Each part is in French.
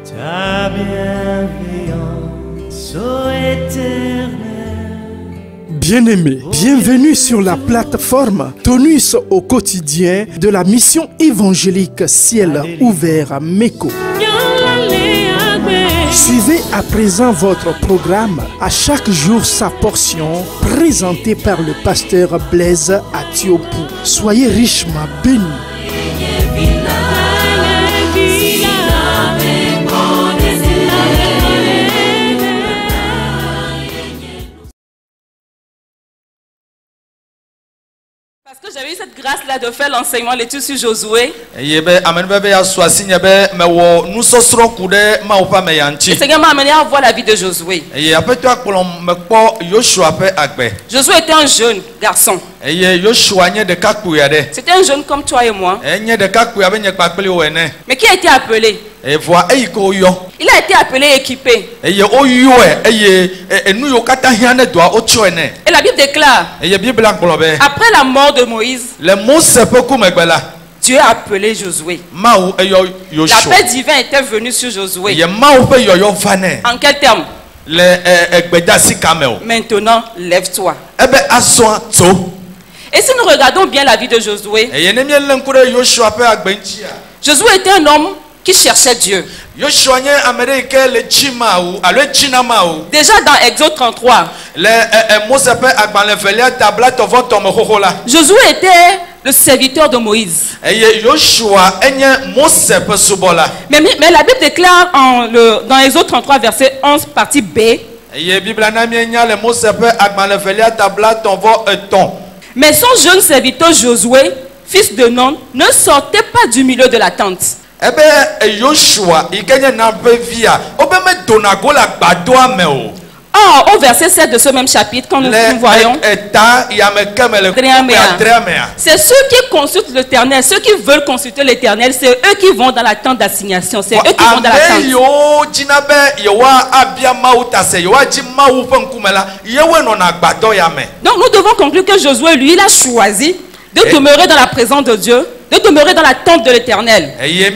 Ta bienveillance, ô Éternel. Bien-aimés, bienvenue sur la plateforme Tonus au quotidien de la mission évangélique Ciel ouvert à Meko. Suivez à présent votre programme à chaque jour sa portion présentée par le pasteur Blaise Atiopou. Soyez richement bénis. Parce que j'avais eu cette grâce-là de faire l'enseignement, l'étude sur Josué. Le Seigneur m'a amené à voir la vie de Josué. Josué était un jeune garçon. C'était un jeune comme toi et moi. Mais qui a été appelé? Il a été appelé et équipé. Et la Bible déclare, après la mort de Moïse, Dieu a appelé Josué. L'appel divin était venu sur Josué. En quel terme? Maintenant, lève-toi. Et si nous regardons bien la vie de Josué, Josué était un homme qui cherchait Dieu. Déjà dans Exode 33, Josué était le serviteur de Moïse. Mais la Bible déclare dans Exode 33 verset 11 partie B, mais son jeune serviteur Josué, fils de Nun, ne sortait pas du milieu de la tente. Or, au verset 7 de ce même chapitre, quand nous voyons, c'est ceux qui consultent l'Éternel, ceux qui veulent consulter l'Éternel, c'est eux qui vont dans la tente d'assignation, c'est eux qui vont dans la tente. Donc nous devons conclure que Josué, lui, il a choisi de demeurer dans la présence de Dieu, de demeurer dans la tente de l'Éternel. Et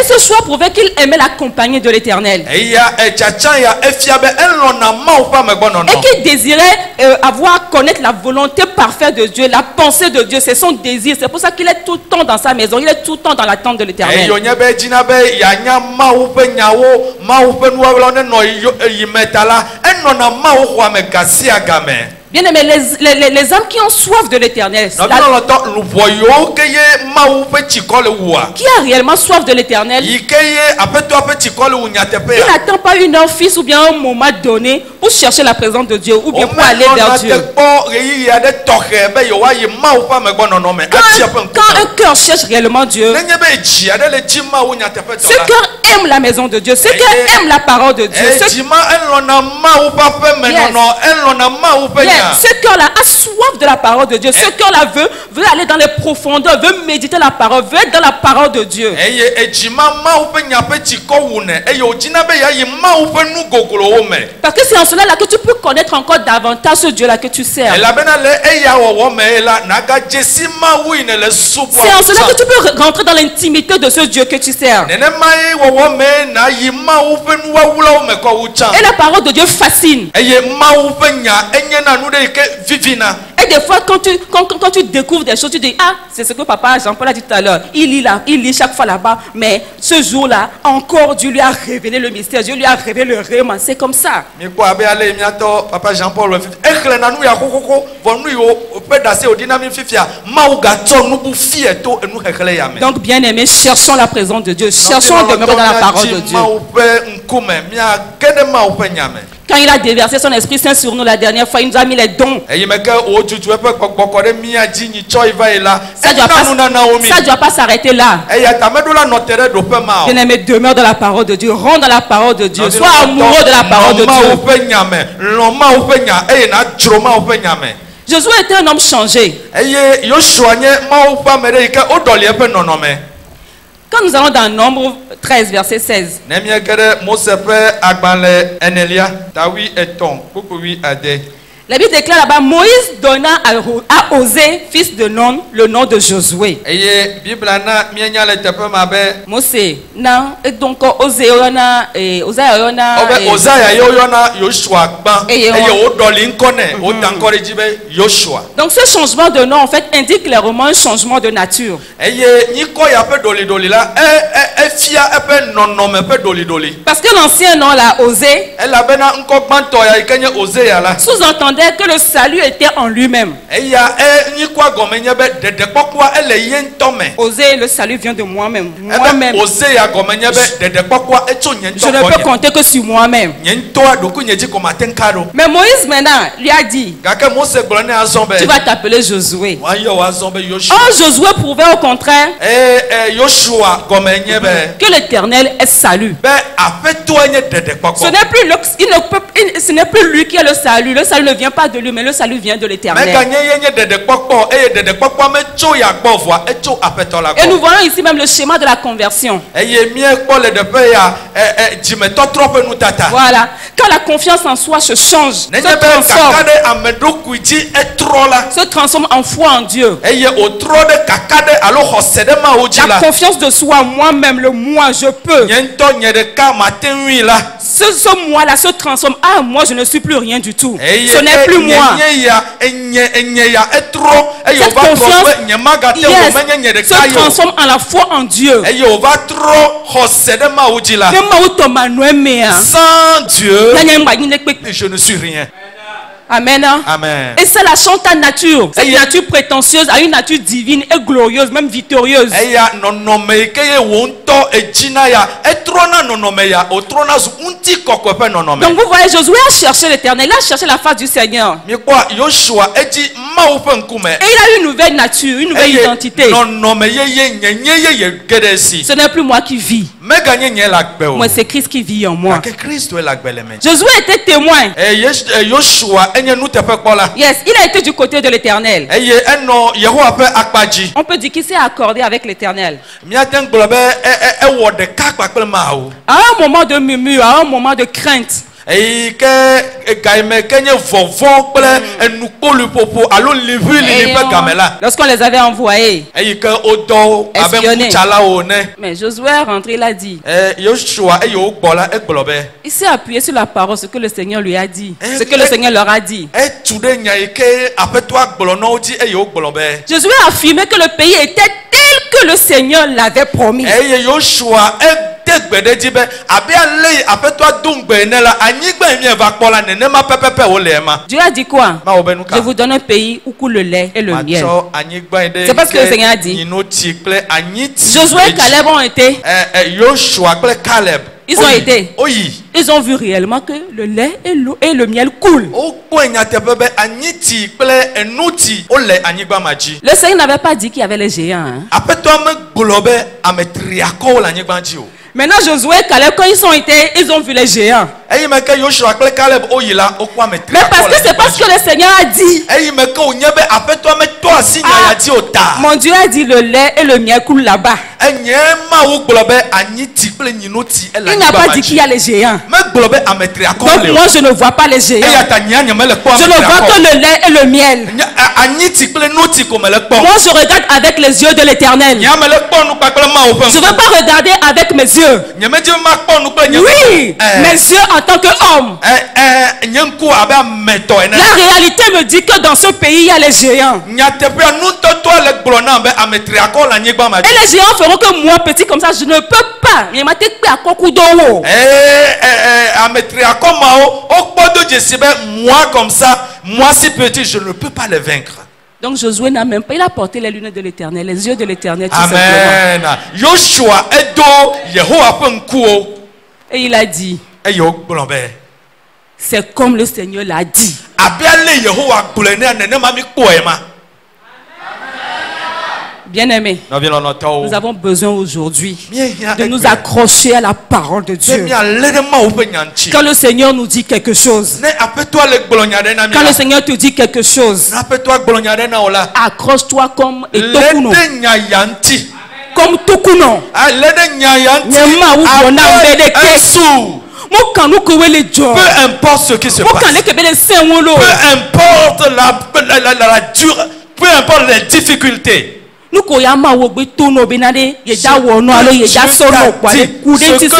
ce choix prouvait qu'il aimait la compagnie de l'Éternel. Et qu'il désirait connaître la volonté parfaite de Dieu, la pensée de Dieu, c'est son désir. C'est pour ça qu'il est tout le temps dans sa maison, il est tout le temps dans la tente de l'Éternel. Bien aimé, les âmes qui ont soif de l'Éternel, qui a réellement soif de l'Éternel, il n'attend pas une heure fixe ou bien un moment donné pour chercher la présence de Dieu ou bien pour aller vers Dieu. Quand un cœur cherche réellement Dieu, ce cœur aime la maison de Dieu, ce cœur aime la parole de Dieu. Ce cœur-là a soif de la parole de Dieu. Ce cœur-là veut aller dans les profondeurs, veut méditer la parole, veut être dans la parole de Dieu. Parce que c'est en cela là que tu peux connaître encore davantage ce Dieu-là que tu sers. C'est en cela que tu peux rentrer dans l'intimité de ce Dieu que tu sers. Et la parole de Dieu fascine. Et des fois, quand tu découvres des choses, tu dis, ah, c'est ce que papa Jean-Paul a dit tout à l'heure. Il lit chaque fois là-bas. Mais ce jour-là, encore, Dieu lui a révélé le mystère. Dieu lui a révélé le réellement. C'est comme ça. Papa Jean-Paul, donc, bien aimé, cherchons la présence de Dieu. Cherchons à demeurer dans la parole de Dieu. Quand il a déversé son Esprit Saint sur nous la dernière fois, il nous a mis les dons. Ça ne doit pas s'arrêter là. Bien-aimé, demeure dans la parole de Dieu. Rentre dans la parole de Dieu. Sois amoureux de la parole de Dieu. Josué était un homme changé. Quand nous allons dans Nombre 13, verset 16. La Bible déclare là-bas, Moïse donna à Osée, fils de Nun, le nom de Josué. Eye Bible na mienya le tepe mabe. Mose, non, et donc Osée, Oyona, Obe Ozaya yo yona Yoshua gban. Eye Eye o doli nkone, o dankore jibe Yoshua. Donc ce changement de nom en fait indique clairement un changement de nature. Eye niko ya pe doli la, fia pe nonome pe doli. Parce que l'ancien nom là, Osée, Elle a bena nko gbanto ya ikenye Ozaya la. sous-entendait que le salut était en lui-même. Eya niko gomenye be dede kokwa ele yentome. Osée, le salut vient de moi-même. Ebe Moi-même. Ozaya gomenye be dede kokwa eto Je nyento ne peux konye. compter que sur moi-même. Nyento adoku nyeji komatenkaro. Mais Moïse maintenant lui a dit, Gake Mose glone azombe. tu vas t'appeler Josué. Wayo azombe Yoshua. Or Josué prouvait au contraire Yoshua gomenye be. que l'Éternel est salut. Be afeto enye dede Ce kokwa. n'est plus, ce n'est plus lui qui est le salut. Le salut ne vient pas de lui, mais le salut vient de l'Éternel. Meganye yenye dede kokwa dede kokwa me tso ya gbovwa etso afeto la Et nous ko. voyons ici même le schéma de la conversion. Eye mie kpo le depe ya jimeto trope nu tata. Voilà. Quand la confiance en soi se change, Nenye se be transforme, kakade amedoku ji etro la. se transforme en foi en Dieu. Eye otro de kakade alo xɔse ma oji La la. confiance de soi, moi-même, le moi, je peux. Nyento nye ɖeka matenwi la. Ce moi-là se transforme. Ah, moi, je ne suis plus rien du tout. Eye Ce n'est plus moi. enye ya etro eye Cette ova tro confiance, pe nye magate yes, o menye nye se ɖeka yo. transforme en la foi en Dieu. Eye ova tro xɔse ɖe ma oji la. Même moi, ton manuel, Sans Dieu, hein. je ne suis rien. Amen. Amen. Et cela change ta nature. Cette Eye- nature prétentieuse a une nature divine et glorieuse, même victorieuse. Eya nɔnɔme ke ye wo ŋutɔ edzina ya etrɔna nɔnɔme ya otrɔna zu ŋutikɔkɔe ƒe nɔnɔme. Donc vous voyez, Josué a cherché l'Éternel, il a cherché la face du Seigneur. Mikpɔ Yosua edzi Mawu ƒe ŋkume. Et il a une nouvelle nature, une nouvelle Eye identité. nɔnɔme yeye nye yeye ge ɖe si. Ce n'est plus moi qui vis, Meganye nye le agbe o. mais c'est Christ qui vit en moi. Gake Kristo le agbe le me. Josué était témoin. Yosua enye nuteƒekpɔla. Yes, il a été du côté de l'Éternel. Eye enɔ Yehowa ƒe akpadzi. On peut dire qu'il s'est accordé avec l'Éternel. Míate ŋu gblɔ be ewɔ ɖeka kpakple Mawu. À un moment de murmure, à un moment de crainte, Eyi ke gaime ke nye vɔvɔ kple enukpoluƒoƒo alo liʋiliʋi ƒe game la. lorsqu'on les avait envoyés, Eyi ke wodɔ abe Espionner. ŋkutsalawo ne. mais Josué est rentré, il a dit, Yosua eye wogbɔ la egblɔ be. il s'est appuyé sur la parole, ce que le Seigneur lui a dit, Eh, ce que le Seigneur leur a dit. Etu ɖe nya yi ke aƒetɔa gblɔ na wo dzi eye wogblɔ be. Josué a affirmé que le pays était tel que le Seigneur l'avait promis. Eye Yosua de gbe ɖe dzi be abe ale aƒetɔa do ŋgbe ene la anyigba yi mieva kpɔ la nenema pɛpɛpɛ wo le ema. Dieu a dit quoi? Mawo be nu Je ka. vous donne un pays où coule le lait et le miel. Matsɔ anyigba yi ɖe. C'est parce que le Seigneur a dit. Nyinotsi kple anyitsi. Josué et Caleb ont été, Yosua kple Caleb. Ils ont été. Oyi. ils ont vu réellement que le lait et l'eau et le miel coulent. Wokpɔe nyateƒe be anyitsi kple enutsi wole anyigba ma dzi. Le Seigneur n'avait pas dit qu'il y avait les géants. Hein. Aƒetɔa megblɔ be ame triakɔwo le anyigba dzi o. Maintenant, Josué et Caleb, quand ils ont vu les géants. Eyi me ke Yosua kple Caleb woyi la wokpɔ ame Mais parce triakɔwo que le c'est anyigba parce que dzi. le Seigneur a dit. Eyi me ke wonye be aƒetɔa metɔ asi nya ya dzi o ta. Mon Dieu a dit le lait et le miel coulent là-bas. Enye Mawu gblɔ be anyitsi kple nyinotsi ele Il n'a anyigba pas ma dit qu'il y dzi. a les géants. Megblɔ be ame triakɔwo Donc le o. moi, je ne vois pas les géants. Eya ta nyea nye mele kpɔ Je ame ne vois que triakɔwo. le lait et le miel. Anyitsi kple nutsi ko mele kpɔ. Moi, je regarde avec les yeux de l'Éternel. Nyea mele kpɔ nu kpakple Mawu ƒe Je ne ŋkume. veux pas regarder avec mes yeux. Nye medzi be makpɔ nu kple nye Oui, ŋkume. mes yeux en tant qu'homme. Nye ŋku abe ametɔ ene. La réalité me dit que dans ce pays, il y a les géants. Nyateƒea nutɔtɔa le gblɔ na be ame triakɔ le anyigba ma Et dzi. les géants feront que moi, petit comme ça, je ne peux pas. Mais ma tête à Kokudowo. Ame triakɔ mawo wokpɔ do dzesi be moi comme ça, moi si petit, je ne peux pas les vaincre. Donc Josué n'a même pas, il a porté les lunettes de l'Éternel, les yeux de l'Éternel tout simplement. Amen. Yosua edo Yehowa ƒe ŋkuwo Et il a dit, eye wogblɔ be c'est comme le Seigneur l'a dit. abe ale Yehowa gblɔe ne nenema mi kpɔe ma. Bien-aimés, Nɔvi lɔlɔtɔwo. nous avons besoin aujourd'hui Míehiã de nous egbe. accrocher à la parole de Be Dieu. míalé ɖe Mawu ƒe nya ŋuti. Quand le Seigneur nous dit quelque chose, Ne aƒetɔa le gblɔ nya ɖe na mi quand la, le Seigneur te dit quelque chose, ne aƒetɔa gblɔ nya ɖe na wo la, accroche-toi comme lé Etokuno, ɖe nya ya ŋuti. comme Tokuno. Lé ɖe nya ya ŋuti Nye Mawu gblɔ na be ɖeke. esu. Peu importe ce qui se passe. Peu importe la dure. Peu importe les difficultés. Ce que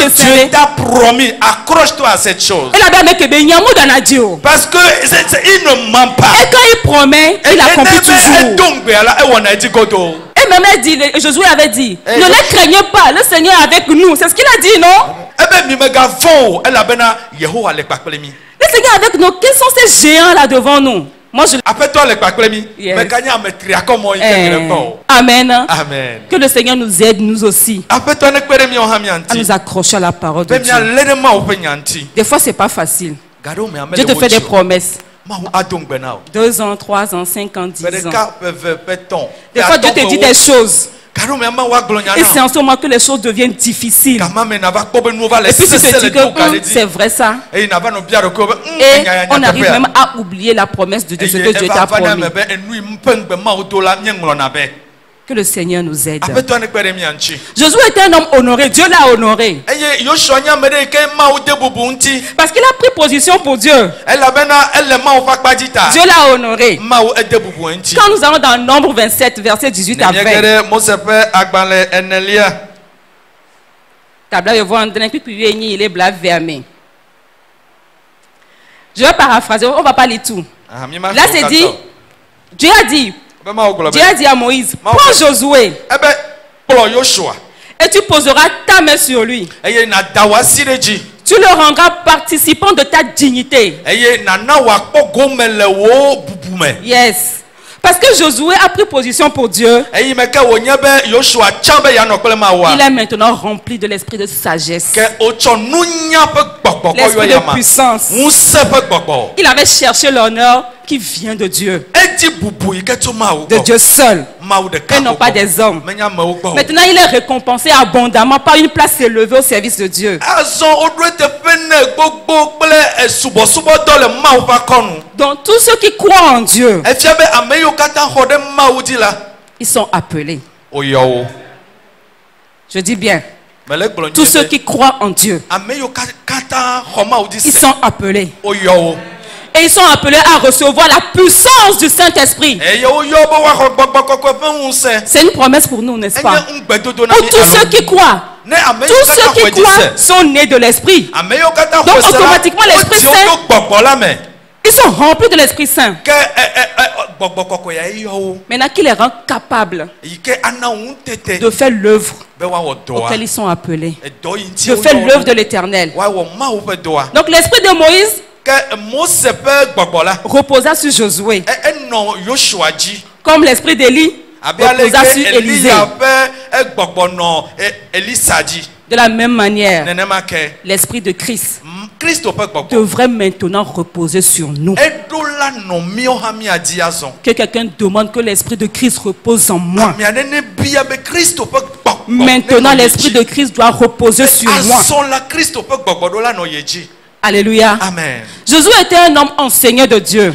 Dieu t'a promis, accroche-toi à cette chose. Parce que il ne ment pas. Et quand il promet, il accomplit toujours. Et même Josué avait dit, ne les craignez pas, le Seigneur est avec nous. C'est ce qu'il a dit, non? Le Seigneur est avec nous. Quels sont ces géants là devant nous? Moi, je... Yes. Amen. Amen. Que le Seigneur nous aide, nous aussi, à nous accrocher à la parole de Dieu. Des fois, c'est pas facile. Dieu te fait des promesses. 2 ans, 3 ans, 5 ans, 10 ans. Des fois, Dieu te dit des choses. Et c'est en ce moment que les choses deviennent difficiles. Et puis tu te dis que c'est vrai ça. Et on arrive même à oublier la promesse de Dieu, ce que Dieu t'a promis. Que le Seigneur nous aide. Josué était un homme honoré. Dieu l'a honoré. Parce qu'il a pris position pour Dieu. Dieu l'a honoré. Quand nous allons dans Nombre 27, verset 18 à 20. Je vais paraphraser, on ne va pas lire tout. Là c'est dit, Dieu a dit à Moïse, prends Josué et tu poseras ta main sur lui. Tu le rendras participant de ta dignité. Yes. Parce que Josué a pris position pour Dieu. Il est maintenant rempli de l'esprit de sagesse. L'esprit de puissance. Il avait cherché l'honneur qui vient de Dieu. De Dieu seul. Et non pas des hommes. Maintenant, il est récompensé abondamment par une place élevée au service de Dieu. Donc, tous ceux qui croient en Dieu, ils sont appelés. Je dis bien. Tous ceux qui croient en Dieu, ils sont appelés. Et ils sont appelés à recevoir la puissance du Saint-Esprit. C'est une promesse pour nous, n'est-ce pas? Pour tous ceux qui croient. Tous ceux qui croient sont nés de l'Esprit. Donc automatiquement l'Esprit Saint, ils sont remplis de l'Esprit Saint. Maintenant qu'il les rend capables de faire l'œuvre auquel ils sont appelés. De faire l'œuvre de l'Éternel. Donc l'Esprit de Moïse reposa sur Josué. Comme l'esprit d'Élie reposa sur Élisée. De la même manière, l'esprit de Christ devrait maintenant reposer sur nous. Que quelqu'un demande que l'esprit de Christ repose en moi. Maintenant, l'esprit de Christ doit reposer sur moi. Alléluia. Amen. Josué était un homme enseigné de Dieu.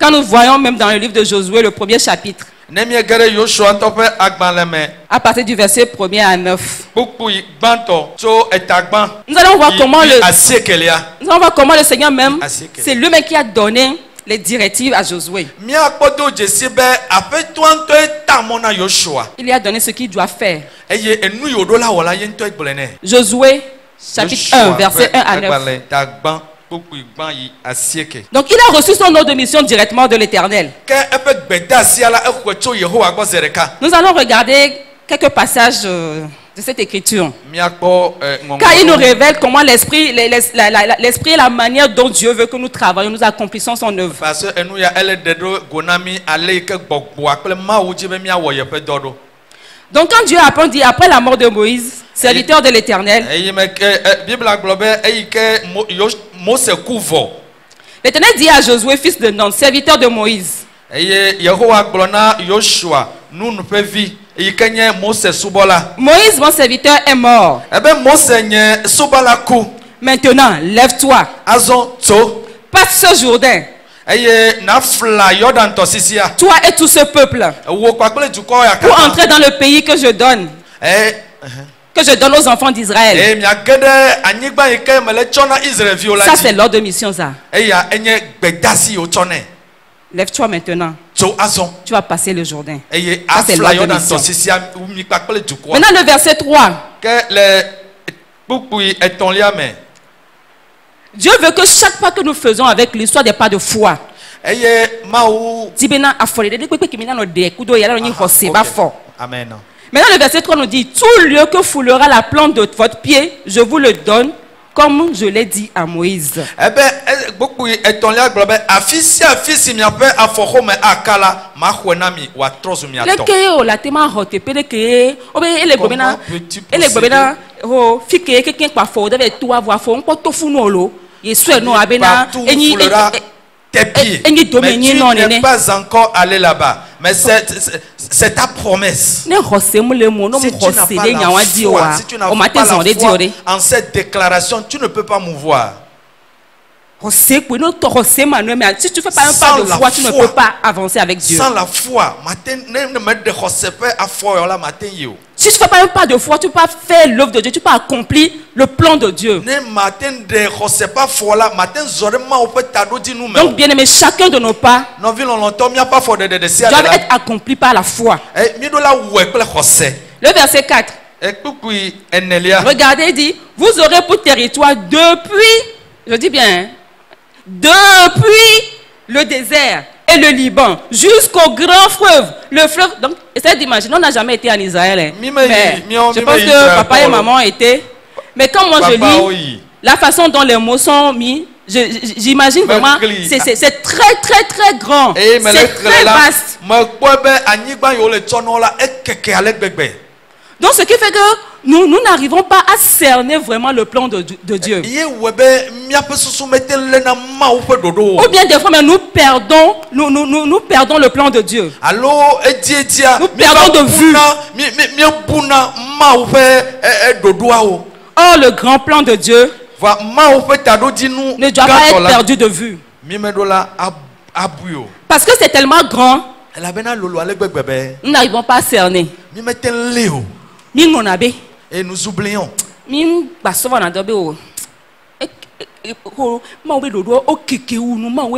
Quand nous voyons même dans le livre de Josué, le premier chapitre, à partir du verset 1er à 9, nous allons voir comment le Seigneur même, c'est lui-même qui a donné les directives à Josué. Il lui a donné ce qu'il doit faire. Josué chapitre 1, verset 1 à 9. Donc il a reçu son ordre de mission directement de l'Éternel. Nous allons regarder quelques passages de cette écriture. Car il nous révèle comment l'esprit et la manière dont Dieu veut que nous travaillions, nous accomplissons son œuvre. Donc quand Dieu a dit après la mort de Moïse, serviteur de l'Éternel, l'Éternel dit à Josué, fils de Nun, serviteur de Moïse, Moïse, mon serviteur, est mort. Maintenant, lève-toi. Passe ce Jourdain. Toi et tout ce peuple, pour entrer dans le pays que je donne. que je donne aux enfants d'Israël. Et mia gede anyigba yike mele tsɔna Israël viwo la Ça, dzi. c'est l'ordre de mission, ça. Eya enye gbedasi wo tsɔnɛ. Lève-toi maintenant. Tso azɔ. Tu vas passer le Jourdain. Eye Ça, c'est afla yɔ l'ordre de na mission. tɔsisia mi kpakple dukɔa. Maintenant, le verset 3. Ke le kpukpui etɔ̃lia me. Dieu veut que chaque pas que nous faisons avec lui soit des pas de foi. Eye mawu. Tibena affolé. Dès que kimi na no de kudo yala ni hose ba fort. Amen. Maintenant, le verset 3 nous dit: tout lieu que foulera la plante de votre pied, je vous le donne, comme je l'ai dit à Moïse. Ebe kpukpui etɔ̃lia gblɔ be afi sia afi si miaƒe afɔxɔme akala maxɔe na mi wòatrɔ zu miatɔ. Leke o la tema hote pele ke o be ele gbena ele gbena o fike keke pa fo deve to avoir fo npo to funu olo yesu no abena enyi tes pieds. Mais tu n'es pas encore allé là-bas. Mais c'est ta promesse. Si tu n'as pas la foi en cette déclaration, tu ne peux pas mouvoir. Si tu ne fais pas un pas de foi, tu ne peux pas avancer avec Dieu. Sans la foi, si tu ne fais pas un pas de foi, tu peux pas faire l'œuvre de Dieu, tu peux pas accomplir le plan de Dieu. Donc, bien aimé, chacun de nos pas doivent être accomplis par la foi. Le verset 4. Regardez, il dit: vous aurez pour territoire depuis, je dis bien, depuis le désert et le Liban jusqu'au grand fleuve. Le fleuve, donc, essayez d'imaginer, on n'a jamais été en Israël. Hein. Mais je pense que papa et maman étaient. Mais quand moi je lis la façon dont les mots sont mis, j'imagine vraiment, c'est très très très grand. C'est très vaste. Donc ce qui fait que nous n'arrivons pas à cerner vraiment le plan de Dieu. Ou bien des fois, mais nous perdons le plan de Dieu. Nous perdons de vue. Or, le grand plan de Dieu ne doit pas être perdu de vue. Parce que c'est tellement grand, nous n'arrivons pas à cerner. Et nous oublions. Le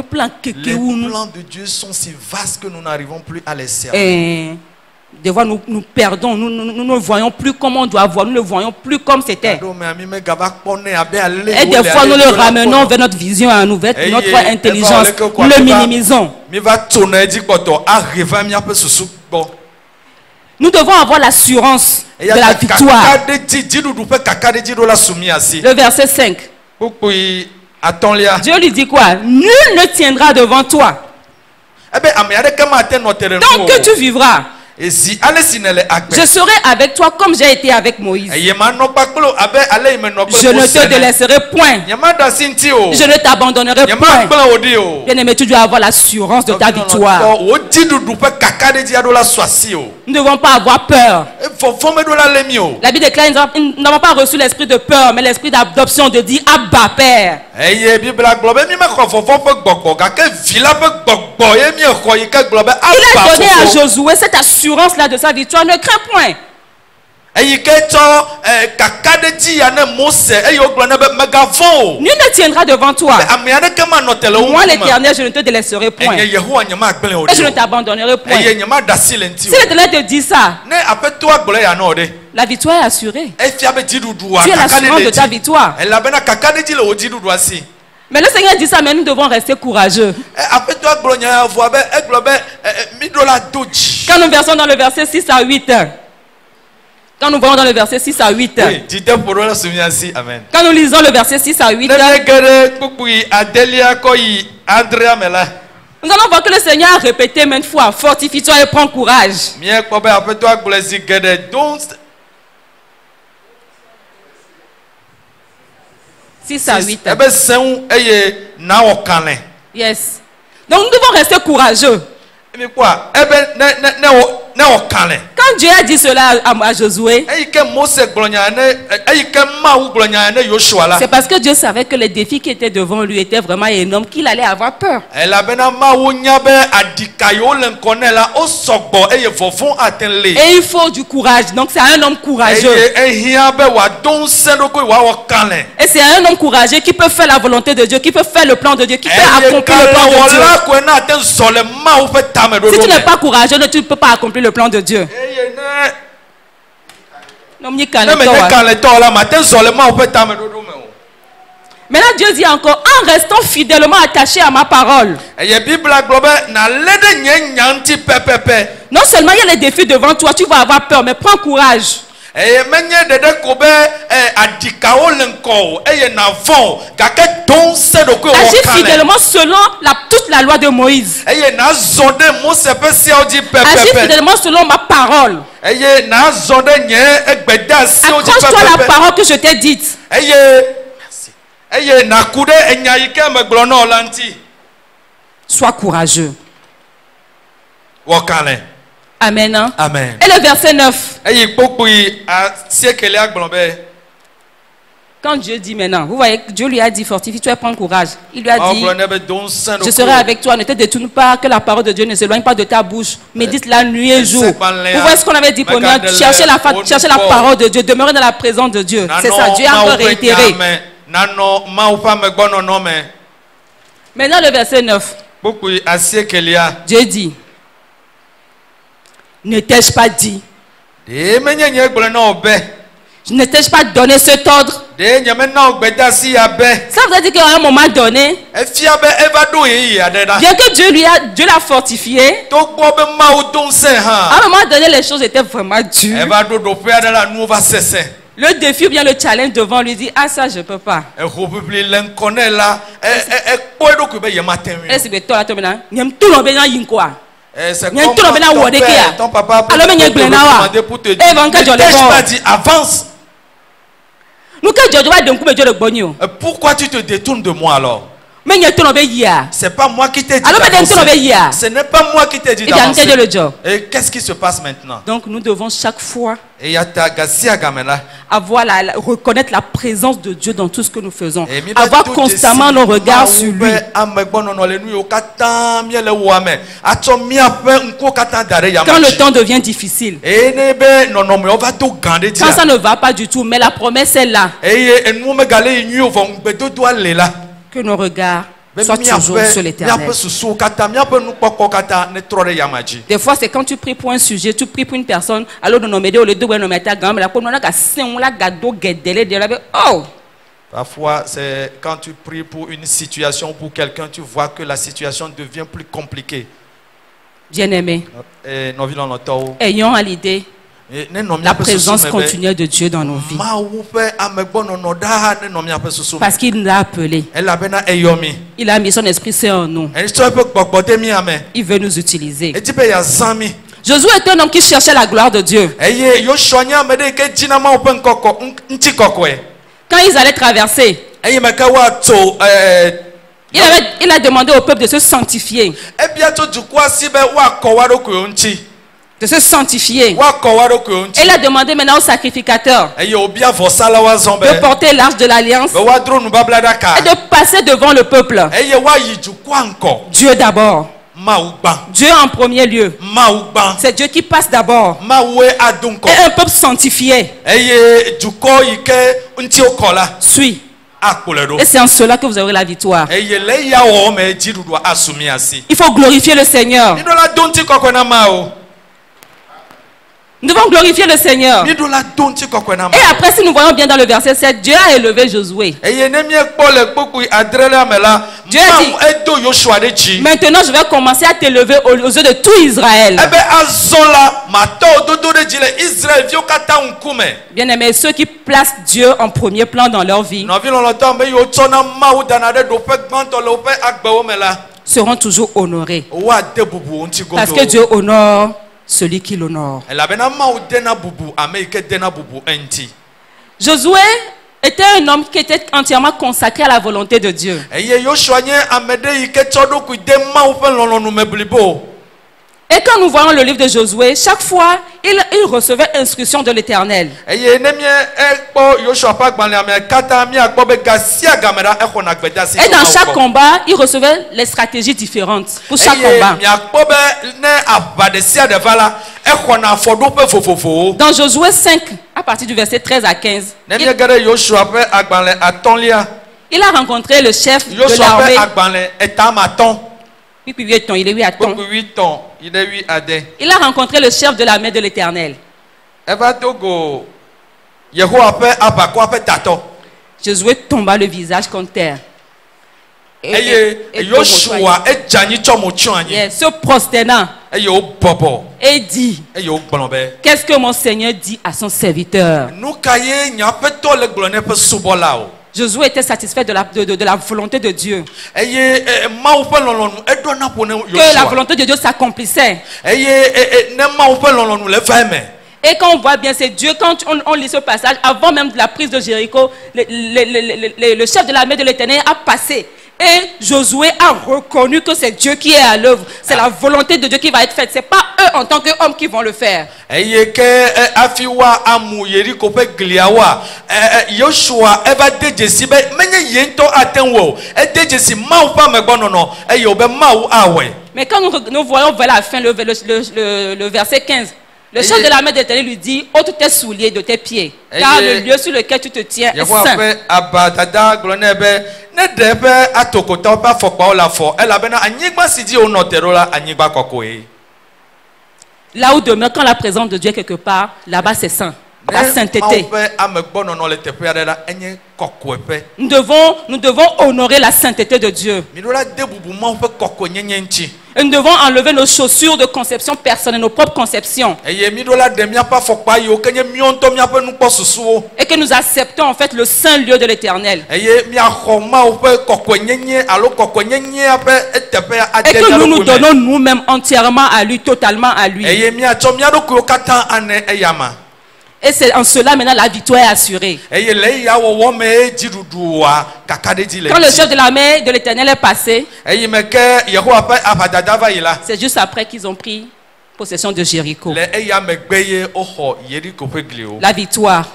plans de Dieu sont si vastes que nous n'arrivons plus à les cerner. Des fois, nous perdons, nous ne voyons plus comme on doit voir, nous ne voyons plus comme c'était. Et des fois, nous le ramenons vers notre vision à nous, vers notre intelligence, nous le minimisons. Nous devons avoir l'assurance de la victoire. Le verset 5. Dieu lui dit quoi? Nul ne tiendra devant toi. Tant que tu vivras, je serai avec toi comme j'ai été avec Moïse. Je ne te délaisserai point. Je ne t'abandonnerai point. Bien aimé, tu dois avoir l'assurance de ta victoire. Nous ne devons pas avoir peur. La Bible déclare: nous n'avons pas reçu l'esprit de peur, mais l'esprit d'adoption, de dire Abba, Père. Il a donné à Josué cette assurance-là de sa victoire. Ne crains point. Nul ne tiendra devant toi. Moi, l'Éternel, je ne te délaisserai point. Et je ne t'abandonnerai point. Si l'Éternel te dit ça, la victoire est assurée. Tu es l'assurance de ta victoire. Mais le Seigneur dit ça, mais nous devons rester courageux. Quand nous versons dans le verset 6 à 8, quand nous voyons dans le verset 6 à 8, quand nous lisons le verset 6 à 8, nous allons voir que le Seigneur a répété maintes fois: fortifie-toi et prends courage. 6 à 8. Yes. Donc nous devons rester courageux. Quand Dieu a dit cela à Josué, c'est parce que Dieu savait que les défis qui étaient devant lui étaient vraiment énormes, qu'il allait avoir peur. Et il faut du courage. Donc c'est un homme courageux. Et c'est un homme courageux qui peut faire la volonté de Dieu, qui peut faire le plan de Dieu, qui peut accomplir le plan de Dieu. Si tu n'es pas courageux, tu ne peux pas accomplir le plan de Dieu. Maintenant Dieu dit encore, en restant fidèlement attaché à ma parole. Non seulement il y a les défis devant toi, tu vas avoir peur, mais prends courage. Agis fidèlement selon toute la loi de Moïse. Agis fidèlement selon ma parole. Accroche-toi à la parole que je t'ai dite. Sois courageux. Amen. Hein? Amen. Et le verset 9. Quand Dieu dit maintenant, vous voyez, Dieu lui a dit fortifie-toi et prends courage. Il lui a dit, je serai avec toi, ne te détourne pas, que la parole de Dieu ne s'éloigne pas de ta bouche. Médite la nuit et jour. Vous voyez ce qu'on avait dit premièrement, chercher la parole de Dieu, demeurer dans la présence de Dieu. C'est ça, Dieu a encore réitéré. Maintenant le verset 9. Dieu dit, ne t'ai-je pas dit? Ne t'ai-je pas donné cet ordre? Ça veut dire qu'à un moment donné, bien que Dieu l'a fortifié, à un moment donné les choses étaient vraiment dures. Le défi ou bien le challenge devant lui dit, ah ça je peux pas. Ton papa peut te demander pour te dire, ne t'ai-je pas dit avance? Pourquoi tu te détournes de moi alors? C'est pas moi qui t'ai dit d'avancer. Ce n'est pas moi qui t'ai dit d'avancer. Et qu'est-ce qui se passe maintenant? Donc nous devons chaque fois reconnaître la présence de Dieu dans tout ce que nous faisons. Avoir constamment nos regards sur lui. Quand le temps devient difficile, quand ça ne va pas du tout, mais la promesse est là. Que nos regards soient toujours sur l'Éternel. Des fois, c'est quand tu pries pour un sujet, tu pries pour une personne, alors nous nous parfois, c'est quand tu pries pour une situation, pour quelqu'un, tu vois que la situation devient plus compliquée. Bien-aimés, ayons à l'idée la présence continuelle de Dieu dans nos vies. Parce qu'il nous a appelés. Il a mis son Esprit Saint en nous. Il veut nous utiliser. Josué était un homme qui cherchait la gloire de Dieu. Quand ils allaient traverser, il a demandé au peuple de se sanctifier. De se sanctifier. Et il a demandé maintenant au sacrificateur de porter l'arche de l'alliance et de passer devant le peuple. Dieu d'abord. Dieu en premier lieu. C'est Dieu qui passe d'abord. Et un peuple sanctifié suit. Et c'est en cela que vous aurez la victoire. Il faut glorifier le Seigneur. Nous devons glorifier le Seigneur. Et après, si nous voyons bien dans le verset 7, Dieu a élevé Josué. Dieu a dit, maintenant je vais commencer à t'élever aux yeux de tout Israël. Bien aimé, ceux qui placent Dieu en premier plan dans leur vie seront toujours honorés. Parce que Dieu honore celui qui l'honore. Josué était un homme qui était entièrement consacré à la volonté de Dieu. Et quand nous voyons le livre de Josué, chaque fois, il recevait instruction de l'Éternel. Et dans chaque combat, il recevait les stratégies différentes pour chaque combat. Dans Josué 5, à partir du verset 13 à 15, il a rencontré le chef de l'armée. Depuis 8 ans, il est 8 ans. Il a rencontré le chef de l'armée de l'Éternel. Josué tomba le visage contre terre. Se prosternant et dit: qu'est-ce que mon Seigneur dit à son serviteur? Josué était satisfait de la volonté de Dieu. Que la volonté de Dieu s'accomplissait. Et quand on voit bien, c'est Dieu, quand on lit ce passage, avant même de la prise de Jéricho, le chef de l'armée de l'Éternel a passé. Et Josué a reconnu que c'est Dieu qui est à l'œuvre. C'est la volonté de Dieu qui va être faite. Ce n'est pas eux en tant qu'hommes qui vont le faire. Mais quand nous voyons vers la fin, le verset 15, le chef de l'armée de l'Éternel lui dit: ôte tes souliers de tes pieds, car le lieu sur lequel tu te tiens est saint. Là où demeure, quand la présence de Dieu est quelque part, là-bas c'est saint. La sainteté. Nous devons honorer la sainteté de Dieu. Et nous devons enlever nos chaussures de conception personnelle, nos propres conceptions. Et que nous acceptons en fait le saint lieu de l'Éternel. Et que nous nous donnons nous-mêmes entièrement à lui, totalement à lui. Et c'est en cela maintenant la victoire est assurée. Quand le chef de l'armée de l'Éternel est passé, c'est juste après qu'ils ont pris possession de Jéricho. La victoire.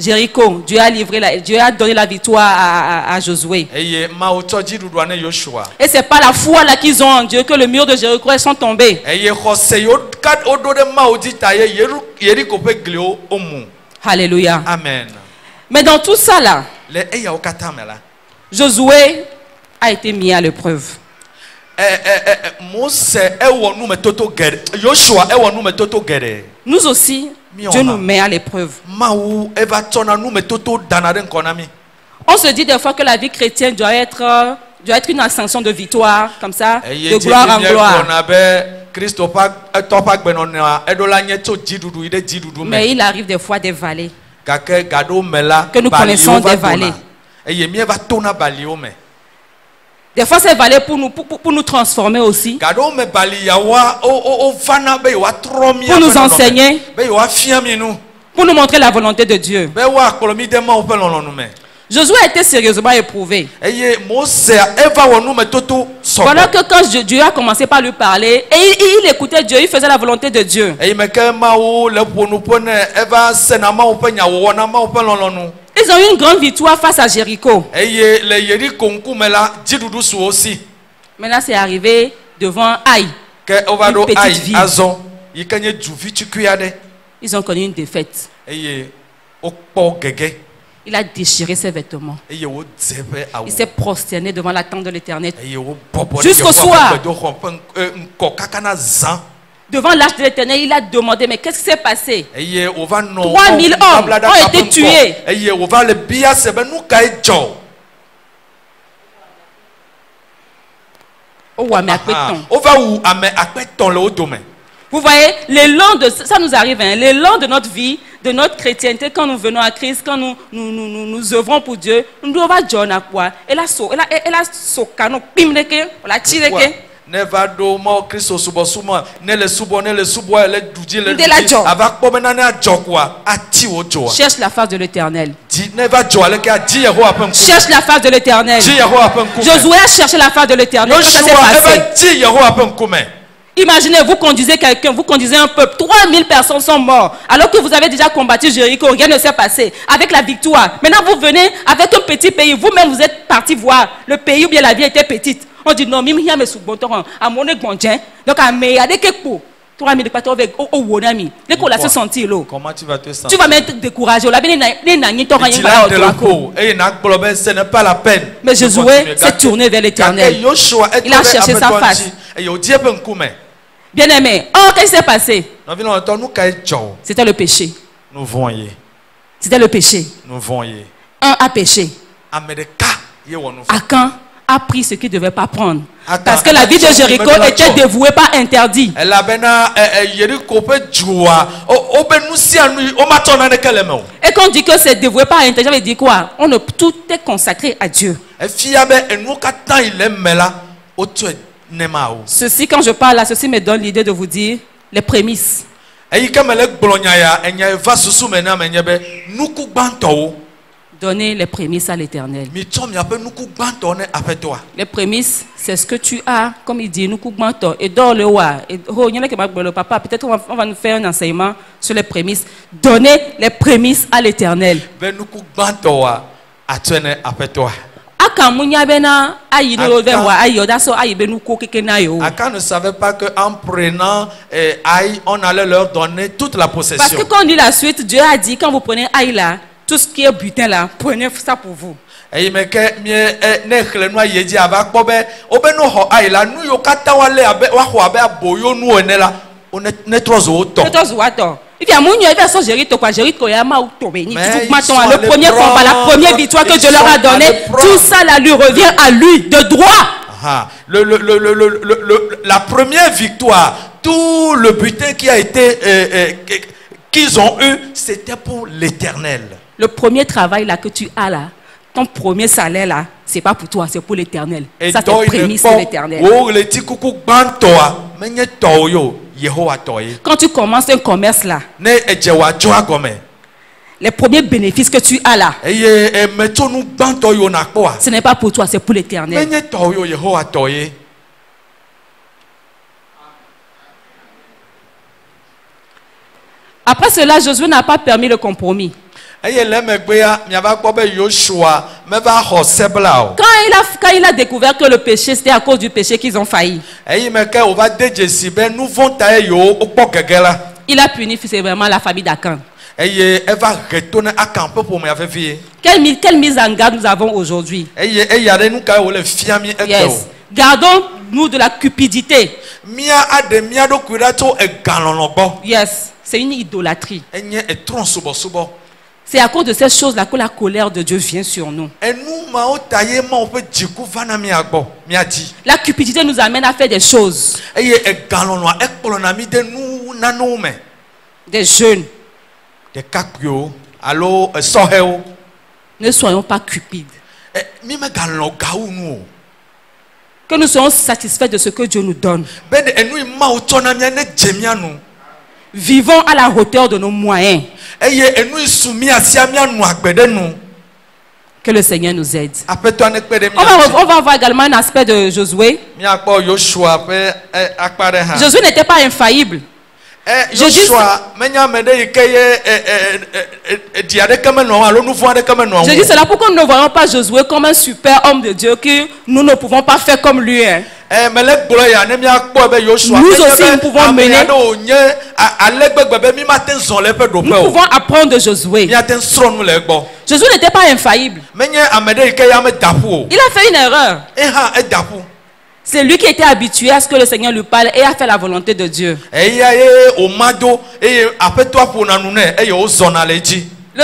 Jéricho, Dieu a donné la victoire à Josué. Et c'est pas la foi là qu'ils ont en Dieu que le mur de Jéricho sont tombés. Alléluia. Amen. Mais dans tout ça là, Josué a été mis à l'épreuve. Nous aussi, Dieu nous met à l'épreuve. On se dit des fois que la vie chrétienne doit être une ascension de victoire, comme ça, de gloire en gloire. Mais il arrive des fois des vallées. Que nous connaissons des vallées. Des fois, c'est vallées pour nous transformer aussi. Pour nous enseigner. Pour nous montrer la volonté de Dieu. Josué a été sérieusement éprouvé. Voilà que quand Dieu a commencé par lui parler, et il écoutait Dieu, il faisait la volonté de Dieu. Ils ont eu une grande victoire face à Jéricho. Maintenant, c'est arrivé devant Aïe, une petite ville. Ils ont connu une défaite. Il a déchiré ses vêtements. Il s'est prosterné devant la tente de l'Éternel jusqu'au soir. Devant l'arche de l'Éternel, il a demandé: mais qu'est-ce qui s'est passé? 3000 hommes ont été tués. Vous voyez, ça nous arrive, hein, les longs de notre vie, de notre chrétienté, quand nous venons à Christ, quand nous œuvrons pour Dieu, nous devons dire quoi? Et là, cherche la face de l'Éternel. Cherche la face de l'Éternel. Josué a cherché la face de l'Éternel. Imaginez, vous conduisez quelqu'un, vous conduisez un peuple, 3000 personnes sont mortes, alors que vous avez déjà combattu Jéricho, rien ne s'est passé, avec la victoire. Maintenant, vous venez avec un petit pays, vous-même vous êtes parti voir le pays où bien la vie était petite. On dit non, mimi me sous bon à mon églantien, donc à me avec quelque 3000 de patron avec au wonami. Dès qu'on l'a fait sentir l'eau. Comment tu vas te sentir? Tu vas m'être découragé. La ce n'est pas la peine. Mais Josué s'est tourné vers l'Éternel. Il a cherché sa face. Bien aimé, oh, qu'est-ce qui s'est passé? C'était le péché. Nous voyons. C'était le péché. Nous voyons. Un a péché. Akan a pris ce qu'il ne devait pas prendre. Parce que la vie de Jéricho était dévouée, pas interdite. Et quand on dit que c'est dévoué, pas interdit, ça veut dire quoi? Tout est consacré à Dieu. Ceci, quand je parle là, ceci me donne l'idée de vous dire les prémices. Donner les prémices à l'Éternel. Les prémices, c'est ce que tu as, comme il dit, et dans le roi. Papa, peut-être on va nous faire un enseignement sur les prémices. Donner les prémices à l'Éternel. Akan ne savait pas qu'en prenant Aïe, on allait leur donner toute la possession. Parce que quand on dit la suite, Dieu a dit, quand vous prenez Aïe là, tout ce qui est butin là, prenez ça pour vous. Le premier combat, la première victoire que Dieu leur a donnée, tout ça là lui revient à lui de droit. La première victoire, tout le butin qui a été qu'ils ont eu, c'était pour l'Éternel. Le premier travail là que tu as là, ton premier salaire là, c'est pas pour toi, c'est pour l'Éternel. Ça c'est prémisse de l'Éternel. Quand tu commences un commerce là, les premiers bénéfices que tu as là, ce n'est pas pour toi, c'est pour l'Éternel. Après cela, Josué n'a pas permis le compromis. Quand il a découvert que le péché, c'était à cause du péché qu'ils ont failli. Il a puni sévèrement la famille d'Akan. Quelle mise en garde nous avons aujourd'hui? Yes. Gardons-nous de la cupidité. Yes. C'est une idolâtrie. C'est à cause de ces choses-là que la colère de Dieu vient sur nous. La cupidité nous amène à faire des choses. Des jeûnes. Ne soyons pas cupides. Que nous soyons satisfaits de ce que Dieu nous donne. Vivons à la hauteur de nos moyens. Que le Seigneur nous aide. On va voir également un aspect de Josué. Josué n'était pas infaillible. Jésus, c'est là pourquoi nous ne voyons pas Josué comme un super homme de Dieu que nous ne pouvons pas faire comme lui. Hein. Nous aussi nous pouvons mener. Nous pouvons apprendre de Josué. Josué n'était pas infaillible. Il a fait une erreur. C'est lui qui était habitué à ce que le Seigneur lui parle et a fait la volonté de Dieu. Le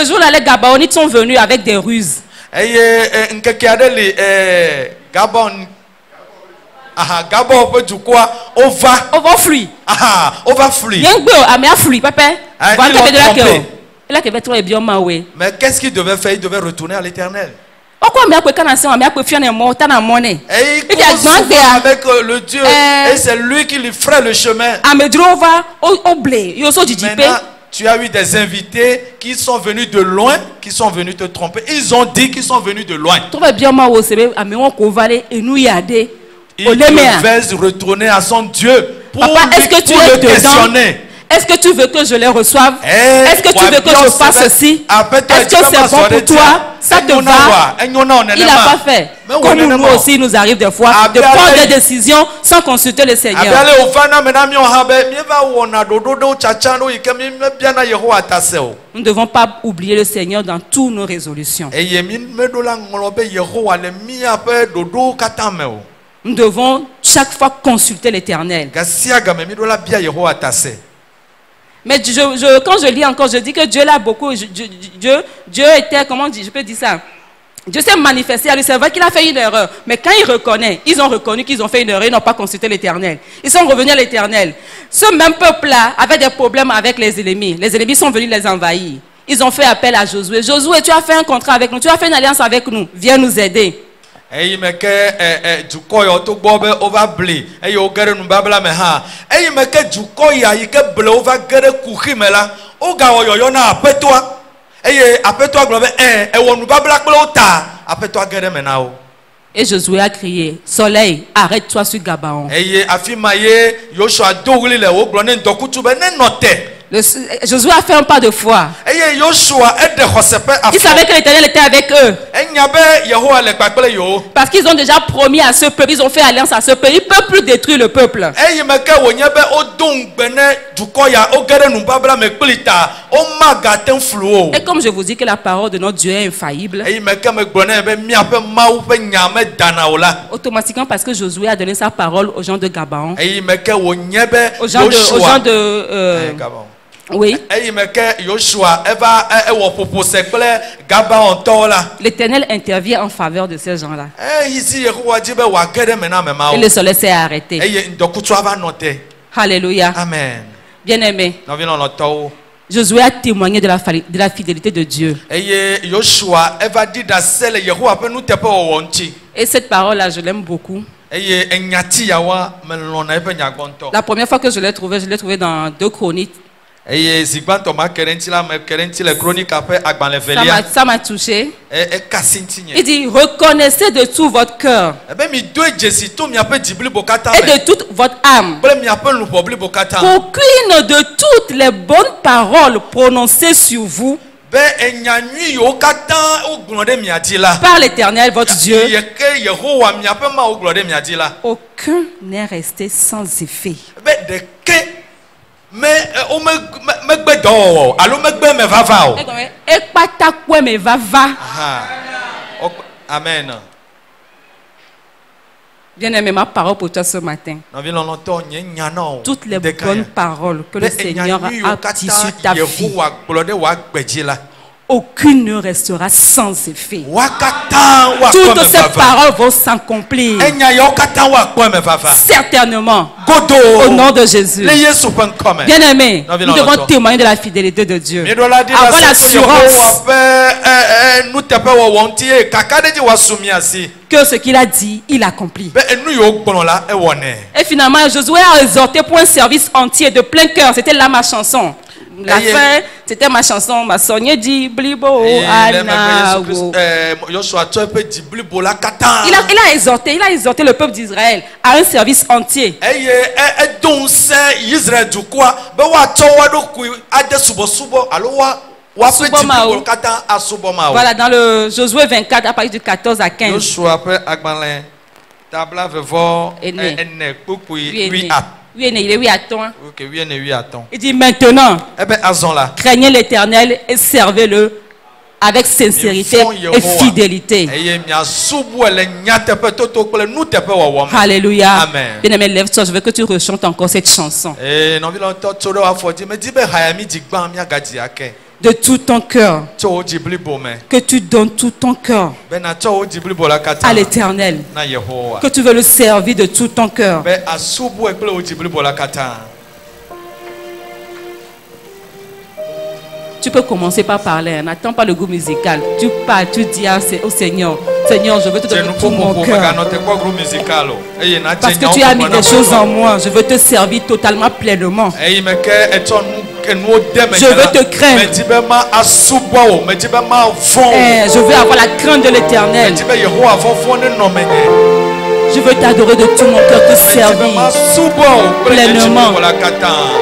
jour là, les Gabaonites sont venus avec des ruses. Mais qu'est-ce qu'il devait faire? Il devait retourner à l'Éternel. Et avec le Dieu, et c'est lui qui lui ferait le chemin. Maintenant, tu as eu des invités qui sont venus de loin, qui sont venus te tromper. Ils ont dit qu'ils sont venus de loin. Il devait retourner à son Dieu Papa, est-ce que tu es dedans? Est-ce que tu veux que je les reçoive? Est-ce que tu veux que je fasse ceci? Est-ce que c'est bon pour toi? Ça te va? Il n'a pas fait. Comme nous aussi, il nous arrive des fois de prendre des décisions sans consulter le Seigneur. Nous ne devons pas oublier le Seigneur dans toutes nos résolutions. Nous devons chaque fois consulter l'Éternel. Mais quand je lis encore, je dis que Dieu l'a beaucoup. Dieu était, comment je peux dire ça? Dieu s'est manifesté à lui. C'est vrai qu'il a fait une erreur. Mais quand il reconnaît, ils ont reconnu qu'ils ont fait une erreur. Ils n'ont pas consulté l'Éternel. Ils sont revenus à l'Éternel. Ce même peuple-là avait des problèmes avec les ennemis. Les ennemis sont venus les envahir. Ils ont fait appel à Josué. Josué, tu as fait un contrat avec nous. Tu as fait une alliance avec nous. Viens nous aider. Et Josué a crié, soleil, arrête-toi sur Gabaon. Josué a fait un pas de foi. Il savait que l'Éternel était avec eux. Parce qu'ils ont déjà promis à ce peuple, ils ont fait alliance à ce peuple. Ils ne peuvent plus détruire le peuple. Et comme je vous dis que la parole de notre Dieu est infaillible, automatiquement parce que Josué a donné sa parole aux gens de Gabaon, aux gens de oui. L'Éternel intervient en faveur de ces gens-là. Et le soleil s'est arrêté. Alléluia. Amen. Bien-aimé, Josué a témoigné de la fidélité de Dieu. Et cette parole-là, je l'aime beaucoup. La première fois que je l'ai trouvé dans 2 Chroniques. Ça m'a touché. Il dit, reconnaissez de tout votre cœur et de toute votre âme qu'aucune de toutes les bonnes paroles prononcées sur vous par l'Éternel votre Dieu, aucun n'est resté sans effet. Mais amen. Bien-aimé, ma parole pour toi ce matin. Toutes les bonnes paroles que le Seigneur a dites sur ta vie, aucune ne restera sans effet. Toutes ces paroles vont s'accomplir. Certainement. Au nom de Jésus. Bien-aimé, nous devons témoigner de la fidélité de Dieu. Avoir l'assurance que ce qu'il a dit, il accomplit. Et finalement, Josué a exhorté pour un service entier de plein cœur. C'était là ma chanson. La fin, c'était ma chanson. Ma sonia dit blibo anawo. Il a exhorté le peuple d'Israël à un service entier. Voilà, dans le Josué 24, à partir du 14 à 15. Il dit maintenant, craignez l'Éternel et servez-le avec sincérité et fidélité. Alléluia. Bien-aimé, lève-toi, je veux que tu rechantes encore cette chanson. De tout ton cœur, que tu donnes tout ton cœur à l'Éternel, que tu veux le servir de tout ton cœur. Tu peux commencer par parler, n'attends pas le goût musical. Tu parles, tu dis au Seigneur, Seigneur, je veux te donner tout mon cœur. Parce que tu as mis des choses en moi, je veux te servir totalement pleinement. Je veux te craindre. Je veux avoir la crainte de l'Éternel. Je veux t'adorer de tout mon cœur, te servir pleinement.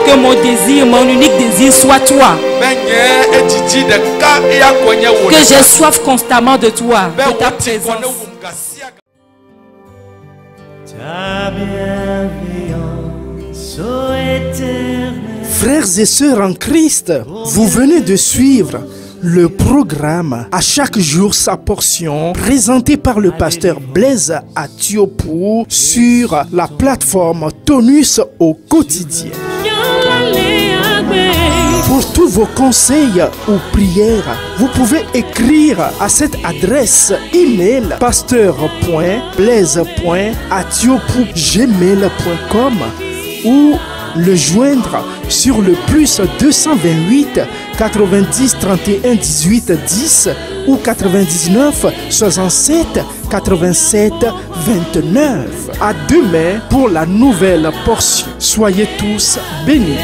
Que mon désir, mon unique désir soit toi. Que j'ai soif constamment de toi, de ta présence. Ta bienveillance, ô Éternel. Frères et sœurs en Christ, vous venez de suivre le programme À chaque jour sa portion, présenté par le pasteur Blaise Atiopou sur la plateforme Tonus au quotidien. Pour tous vos conseils ou prières, vous pouvez écrire à cette adresse email pasteur.blaise.atiopou@gmail.com ou le joindre sur le plus 228 90 31 18 10 ou 99 67 87 29. À demain pour la nouvelle portion. Soyez tous bénis.